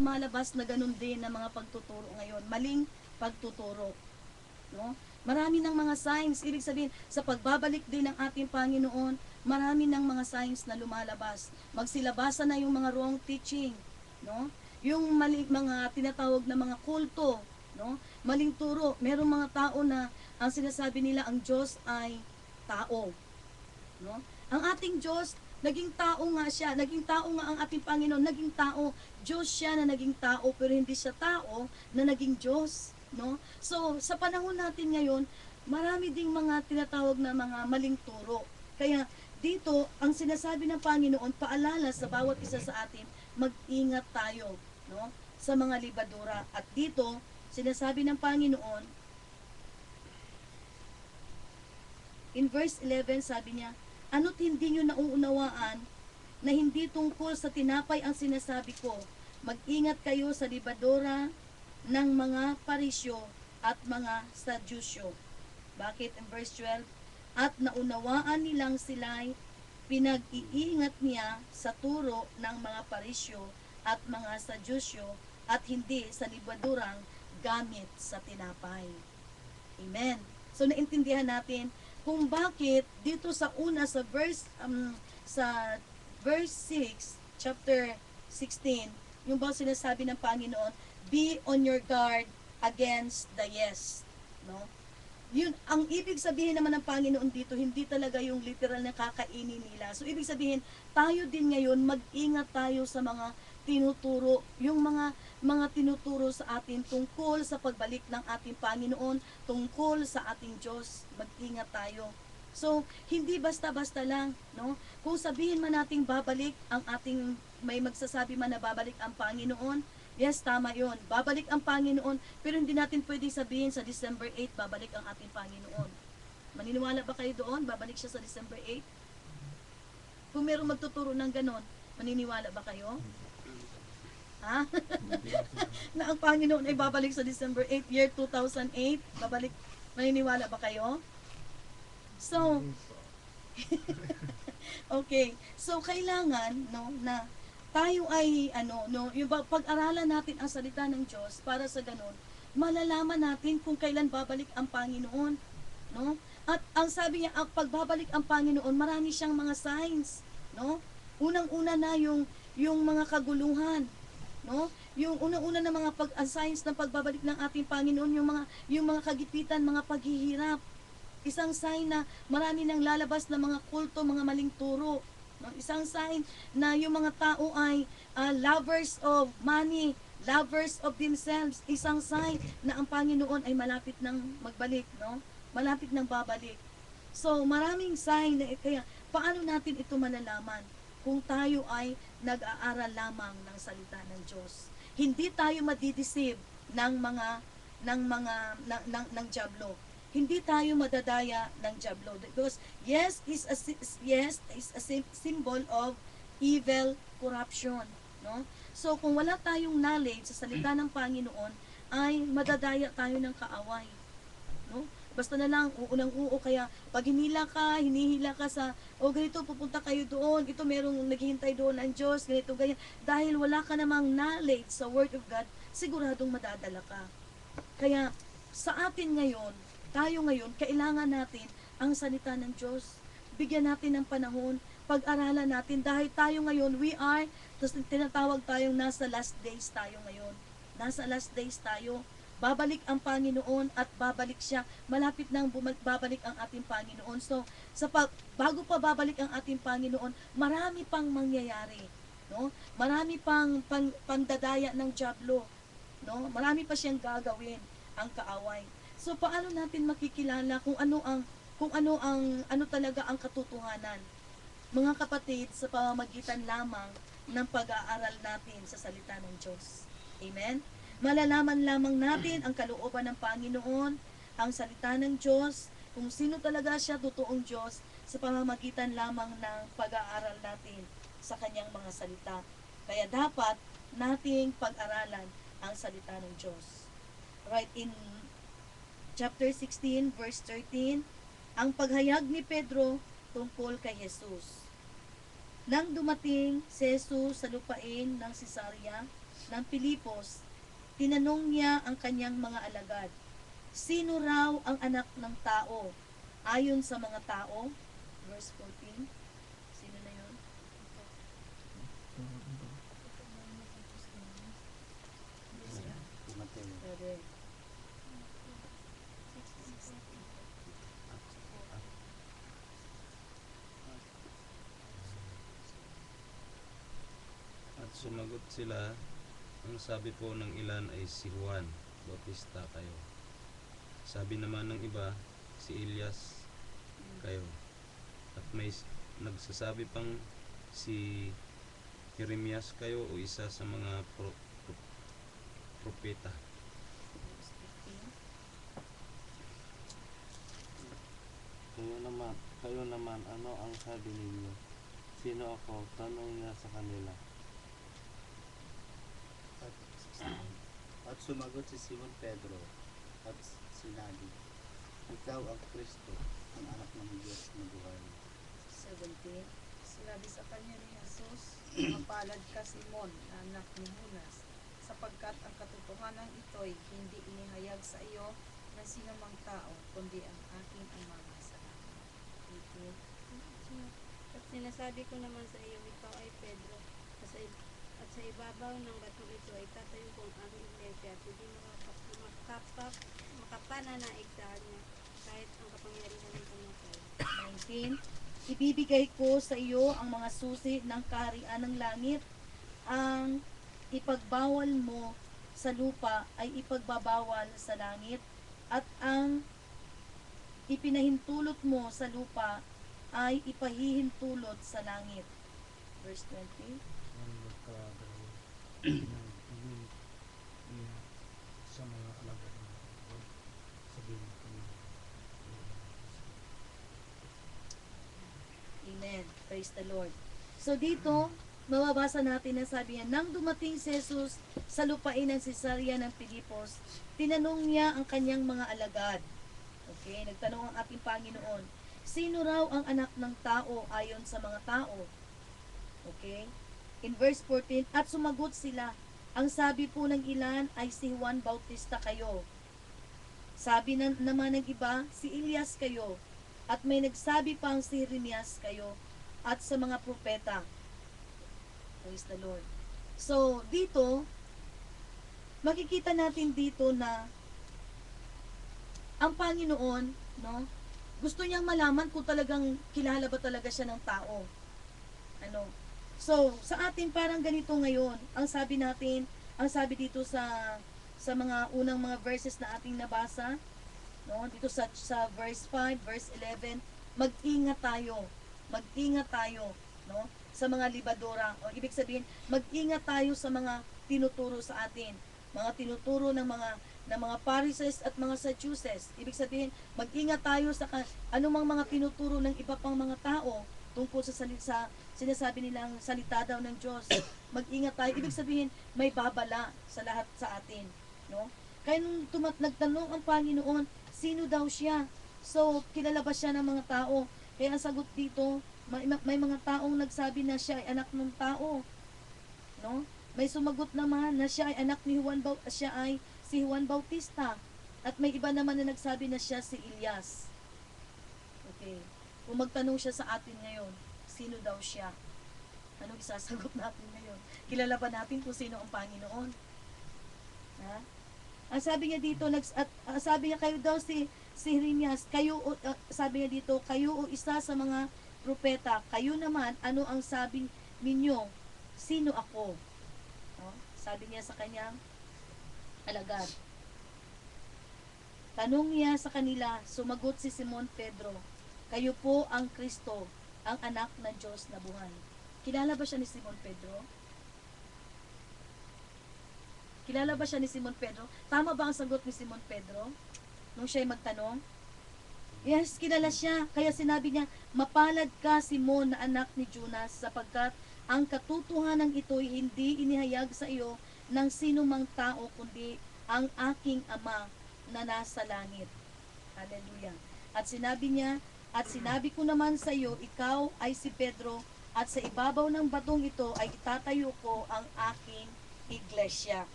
malabas na ganun din na mga pagtuturo ngayon, maling pagtuturo, no? Marami ng mga signs, ibig sabihin, sa pagbabalik din ng ating Panginoon, marami ng mga signs na lumalabas. Magsilabasa na yung mga wrong teaching, no? Yung mali, mga tinatawag na mga kulto, no? Maling turo. Merong mga tao na ang sinasabi nila ang Diyos ay tao, no? Ang ating Diyos, naging tao nga siya, naging tao nga ang ating Panginoon, naging tao. Diyos siya na naging tao, pero hindi siya tao na naging Diyos, no? So, sa panahon natin ngayon, marami ding mga tinatawag na mga maling turo. Kaya dito, ang sinasabi ng Panginoon, paalala sa bawat isa sa atin, mag-ingat tayo, no? Sa mga libadura. At dito, sinasabi ng Panginoon, in verse 11, sabi niya, ano't hindi nyo nauunawaan na hindi tungkol sa tinapay ang sinasabi ko. Mag-ingat kayo sa libadura ng mga parisyo at mga Sadyusyo. Bakit? In verse 12, at naunawaan nilang sila'y pinag-iingat niya sa turo ng mga parisyo at mga Sadyusyo at hindi sa libadurang gamit sa tinapay. Amen. So naintindihan natin kung bakit dito sa una sa verse 6, chapter 16, yung ba sinasabi ng Panginoon, be on your guard against the yes, no? Yun, ang ibig sabihin naman ng Panginoon dito, hindi talaga yung literal na kakainin nila. So, ibig sabihin, tayo din ngayon, mag-ingat tayo sa mga tinuturo, yung mga tinuturo sa atin tungkol sa pagbalik ng ating Panginoon, tungkol sa ating Diyos, mag-ingat tayo. So, hindi basta-basta lang, no? Kung sabihin man nating babalik ang ating, may magsasabi man na babalik ang Panginoon, yes, tama yun. Babalik ang Panginoon, pero hindi natin pwedeng sabihin sa December 8, babalik ang ating Panginoon. Maniniwala ba kayo doon? Babalik siya sa December 8? Kung merong magtuturo ng ganon, maniniwala ba kayo? Ha? Na ang Panginoon ay babalik sa December 8, year 2008? Babalik, maniniwala ba kayo? So, okay. So, kailangan, no, na tayo ay yung pag-aralan natin ang salita ng Diyos para sa ganun, malalaman natin kung kailan babalik ang Panginoon, no? At ang sabi niya, ang pagbabalik ang Panginoon, marami siyang mga signs, no? Unang-una na yung mga kaguluhan, no? Yung unang-una na mga signs ng pagbabalik ng ating Panginoon, yung mga kagipitan, mga paghihirap. Isang sign na marami nang lalabas na mga kulto, mga maling turo. No? Isang sign na yung mga tao ay lovers of money, lovers of themselves. Isang sign na ang Panginoon ay malapit nang magbalik, no? Malapit nang babalik. So, maraming sign na kaya paano natin ito malalaman kung tayo ay nag-aaral lamang ng salita ng Diyos? Hindi tayo madideceive ng diablo. Hindi tayo madadaya ng diablo because yes is a symbol of evil corruption, no? So kung wala tayong knowledge sa salita ng Panginoon, ay madadaya tayo ng kaaway, no? Basta na lang uunang-uo, kaya pag hinihila ka sa ganito, pupunta kayo doon, ito merong naghihintay doon ang Diyos, ganito ganyan, dahil wala ka namang knowledge sa Word of God, siguradong madadala ka. Kaya sa atin ngayon, tayo ngayon, kailangan natin ang salita ng Diyos. Bigyan natin ng panahon, pag-aralan natin, dahil tayo ngayon, tinatawag tayong nasa last days tayo ngayon. Nasa last days tayo. Babalik ang Panginoon at babalik siya. Malapit nang babalik ang ating Panginoon. So, bago pa babalik ang ating Panginoon, marami pang mangyayari. No? Marami pang pandadaya ng diablo. No? Marami pa siyang gagawin ang kaaway. So paano natin makikilala kung ano talaga ang katotohanan? Mga kapatid, sa pamamagitan lamang ng pag-aaral natin sa salita ng Diyos. Amen? Malalaman lamang natin ang kalooban ng Panginoon, ang salita ng Diyos, kung sino talaga siya, totoong Diyos, sa pamamagitan lamang ng pag-aaral natin sa kanyang mga salita. Kaya dapat nating pag-aralan ang salita ng Diyos. Right in chapter 16, verse 13, ang paghayag ni Pedro tungkol kay Jesus. Nang dumating si Jesus sa lupain ng Cesarea, ng Pilipos, tinanong niya ang kanyang mga alagad, sino raw ang anak ng tao? Ayon sa mga tao, verse 14, sino na yun? Correct. At sumagot sila, ang sabi po ng ilan ay si Juan Bautista kayo. Sabi naman ng iba, si Elias kayo. At may nagsasabi pang si Jeremias kayo o isa sa mga propeta. Verse 15. Kayo naman, ano ang sabi ninyo? Sino ako? Tanong niya sa kanila. At sumagot si Simon Pedro at sinabi, ikaw ang Kristo, ang anak ng Diyos na buhay. 17. Sinabi sa kanya ni Jesus, mapalad ka Simon, na anak ni Jonas, sapagkat ang katotohanan ito'y hindi inihayag sa iyo ng sinumang tao, kundi ang aking Ama sa langit. 18. At sinasabi ko naman sa iyo, ikaw ay Pedro, at sa ibabaw ng batong ito ay tatayo ko ang aking iglesia at hindi makapananaig sa kanya kahit ang kapangyarihan ng kamatay. 19. Ibibigay ko sa iyo ang mga susi ng kaharian ng langit. Ang ipagbawal mo sa lupa ay ipagbabawal sa langit, at ang ipinahintulot mo sa lupa ay ipahihintulot sa langit. Verse 20. Sa mga alagad na sabihin ko Amen. Praise the Lord. So dito, mababasa natin na sabi niya, nang dumating si Jesus sa lupain ng Cesarea ng Pilipos, tinanong niya ang kanyang mga alagad. Okay, nagtanong ang ating Panginoon, sino raw ang anak ng tao ayon sa mga tao? Okay? In verse 14, at sumagot sila, ang sabi po ng ilan ay si Juan Bautista kayo. Sabi naman ng iba, si Elias kayo. At may nagsabi pang si Jeremias kayo, at sa mga propeta. Praise the Lord. So, dito, makikita natin dito na ang Panginoon, no, gusto niyang malaman kung talagang kilala ba talaga siya ng tao. Ano? So, sa atin parang ganito ngayon, ang sabi dito sa mga unang mga verses na ating nabasa, no, dito sa verse 5, verse 11, mag-ingat tayo, no, sa mga libadora, o ibig sabihin, mag-ingat tayo sa mga tinuturo sa atin, mga tinuturo ng mga Pharisees at mga Sadducees. Ibig sabihin, mag-ingat tayo sa anumang mga tinuturo ng iba pang mga tao tungkol sa sinasabi nilang salita daw ng Diyos. Mag-ingat tayo. Ibig sabihin, may babala sa lahat sa atin, no? Kaya nung nagtanong ang Panginoon, sino daw siya? So, kilala ba siya ng mga tao? Kaya ang sagot dito, may mga taong nagsabi na siya ay anak ng tao, no? May sumagot naman na siya ay anak ni siya ay si Juan Bautista. At may iba naman na nagsabi na siya si Elias. Okay. Kung magtanong siya sa atin ngayon, sino daw siya? Anong isasagot natin ngayon? Kilala ba natin kung sino ang Panginoon? Ha? Ang sabi niya dito, sabi niya kayo daw si Jeremias, sabi niya dito, kayo o isa sa mga propeta, kayo naman, ano ang sabi ninyo? Sino ako? No? Sabi niya sa kanyang alagad. Tanong niya sa kanila, sumagot si Simon Pedro, kayo po ang Kristo, ang anak ng Diyos na buhay. Kilala ba siya ni Simon Pedro? Kilala ba siya ni Simon Pedro? Tama ba ang sagot ni Simon Pedro nung siya'y magtanong? Yes, kilala siya. Kaya sinabi niya, mapalad ka Simon na anak ni Jonas, sapagkat ang katotohanan ito'y hindi inihayag sa iyo ng sino mang tao, kundi ang aking Ama na nasa langit. Hallelujah. At sinabi niya, at sinabi ko naman sa iyo, ikaw ay si Pedro, at sa ibabaw ng batong ito ay itatayo ko ang aking iglesia.